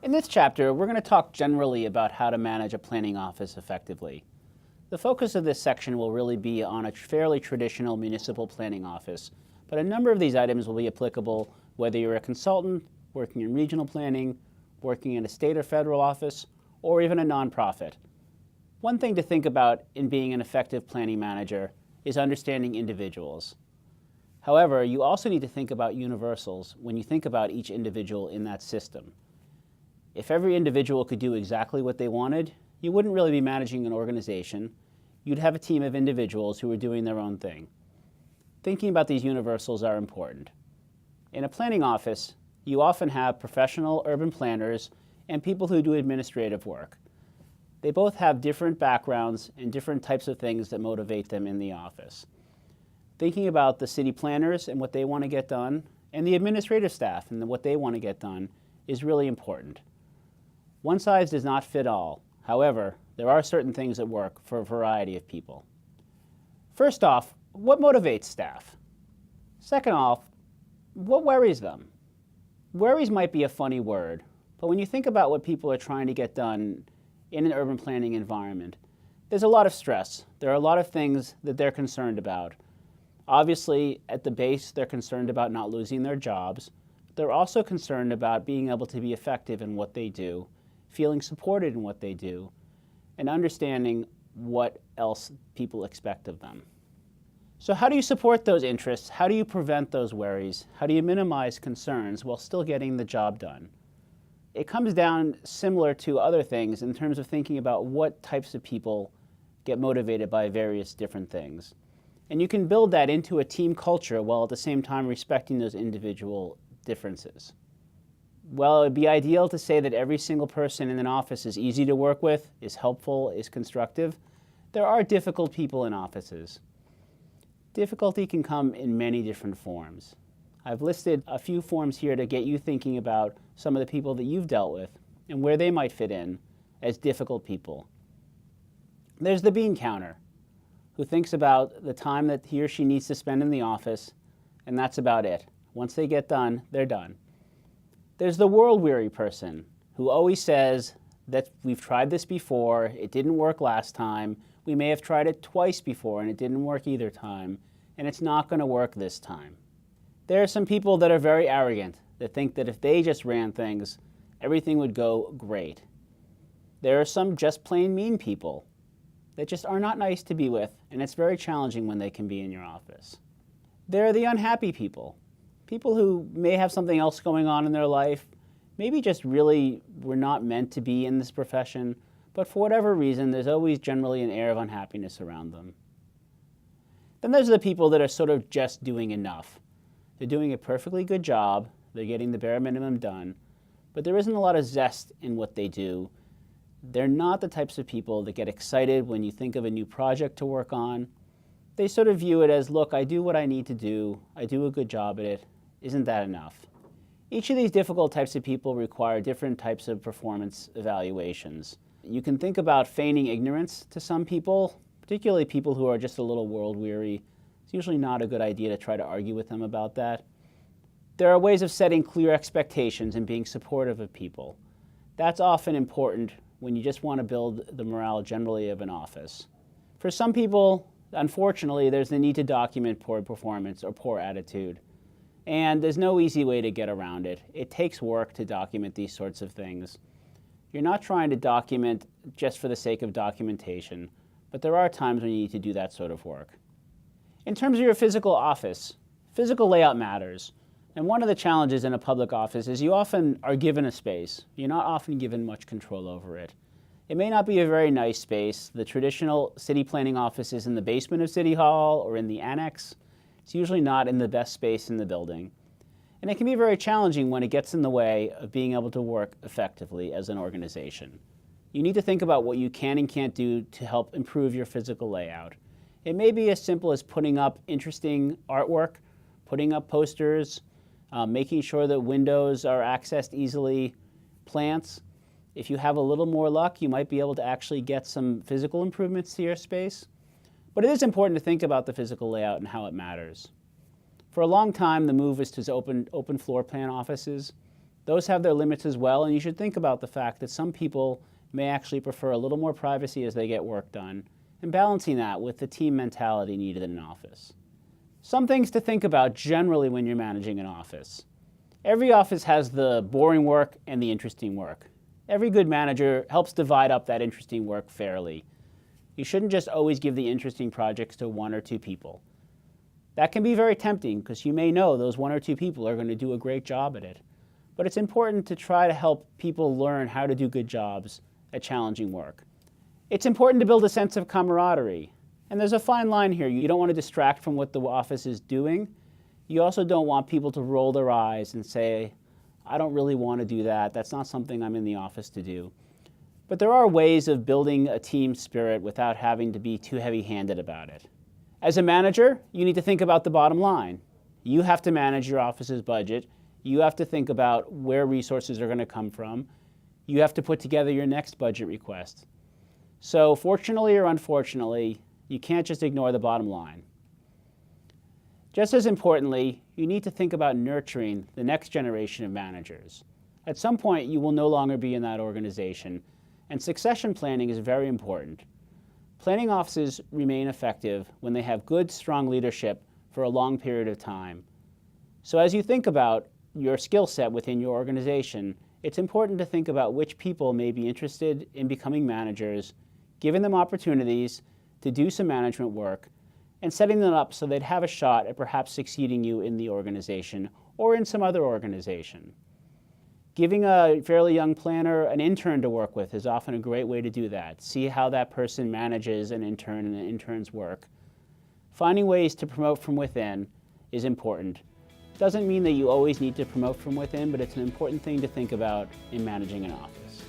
In this chapter, we're going to talk generally about how to manage a planning office effectively. The focus of this section will really be on a fairly traditional municipal planning office, but a number of these items will be applicable whether you're a consultant, working in regional planning, working in a state or federal office, or even a nonprofit. One thing to think about in being an effective planning manager is understanding individuals. However, you also need to think about universals when you think about each individual in that system. If every individual could do exactly what they wanted, you wouldn't really be managing an organization. You'd have a team of individuals who are doing their own thing. Thinking about these universals are important. In a planning office, you often have professional urban planners and people who do administrative work. They both have different backgrounds and different types of things that motivate them in the office. Thinking about the city planners and what they want to get done, and the administrative staff and what they want to get done, is really important. One size does not fit all. However, there are certain things that work for a variety of people. First off, what motivates staff? Second off, what worries them? Worries might be a funny word, but when you think about what people are trying to get done in an urban planning environment, there's a lot of stress. There are a lot of things that they're concerned about. Obviously, at the base, they're concerned about not losing their jobs. They're also concerned about being able to be effective in what they do, feeling supported in what they do, and understanding what else people expect of them. So how do you support those interests? How do you prevent those worries? How do you minimize concerns while still getting the job done? It comes down similar to other things in terms of thinking about what types of people get motivated by various different things. And you can build that into a team culture while at the same time respecting those individual differences. While it would be ideal to say that every single person in an office is easy to work with, is helpful, is constructive, there are difficult people in offices. Difficulty can come in many different forms. I've listed a few forms here to get you thinking about some of the people that you've dealt with and where they might fit in as difficult people. There's the bean counter, who thinks about the time that he or she needs to spend in the office, and that's about it. Once they get done, they're done. There's the world-weary person, who always says that we've tried this before, it didn't work last time, we may have tried it twice before and it didn't work either time, and it's not going to work this time. There are some people that are very arrogant, that think that if they just ran things, everything would go great. There are some just plain mean people that just are not nice to be with, and it's very challenging when they can be in your office. There are the unhappy people. People who may have something else going on in their life, maybe just really were not meant to be in this profession, but for whatever reason, there's always generally an air of unhappiness around them. Then there's the people that are sort of just doing enough. They're doing a perfectly good job, they're getting the bare minimum done, but there isn't a lot of zest in what they do. They're not the types of people that get excited when you think of a new project to work on. They sort of view it as, look, I do what I need to do, I do a good job at it. Isn't that enough? Each of these difficult types of people require different types of performance evaluations. You can think about feigning ignorance to some people, particularly people who are just a little world-weary. It's usually not a good idea to try to argue with them about that. There are ways of setting clear expectations and being supportive of people. That's often important when you just want to build the morale generally of an office. For some people, unfortunately, there's the need to document poor performance or poor attitude. And there's no easy way to get around it. It takes work to document these sorts of things. You're not trying to document just for the sake of documentation, but there are times when you need to do that sort of work. In terms of your physical office, physical layout matters. And one of the challenges in a public office is you often are given a space. You're not often given much control over it. It may not be a very nice space. The traditional city planning office is in the basement of City Hall or in the annex. It's usually not in the best space in the building. And it can be very challenging when it gets in the way of being able to work effectively as an organization. You need to think about what you can and can't do to help improve your physical layout. It may be as simple as putting up interesting artwork, putting up posters, making sure that windows are accessed easily, plants. If you have a little more luck, you might be able to actually get some physical improvements to your space. But it is important to think about the physical layout and how it matters. For a long time, the move was to open floor plan offices. Those have their limits as well, and you should think about the fact that some people may actually prefer a little more privacy as they get work done, and balancing that with the team mentality needed in an office. Some things to think about generally when you're managing an office. Every office has the boring work and the interesting work. Every good manager helps divide up that interesting work fairly. You shouldn't just always give the interesting projects to one or two people. That can be very tempting because you may know those one or two people are going to do a great job at it. But it's important to try to help people learn how to do good jobs at challenging work. It's important to build a sense of camaraderie. And there's a fine line here. You don't want to distract from what the office is doing. You also don't want people to roll their eyes and say, I don't really want to do that. That's not something I'm in the office to do. But there are ways of building a team spirit without having to be too heavy-handed about it. As a manager, you need to think about the bottom line. You have to manage your office's budget. You have to think about where resources are going to come from. You have to put together your next budget request. So fortunately or unfortunately, you can't just ignore the bottom line. Just as importantly, you need to think about nurturing the next generation of managers. At some point, you will no longer be in that organization, and succession planning is very important. Planning offices remain effective when they have good, strong leadership for a long period of time. So as you think about your skill set within your organization, it's important to think about which people may be interested in becoming managers, giving them opportunities to do some management work, and setting them up so they'd have a shot at perhaps succeeding you in the organization or in some other organization. Giving a fairly young planner an intern to work with is often a great way to do that. See how that person manages an intern and an intern's work. Finding ways to promote from within is important. Doesn't mean that you always need to promote from within, but it's an important thing to think about in managing an office.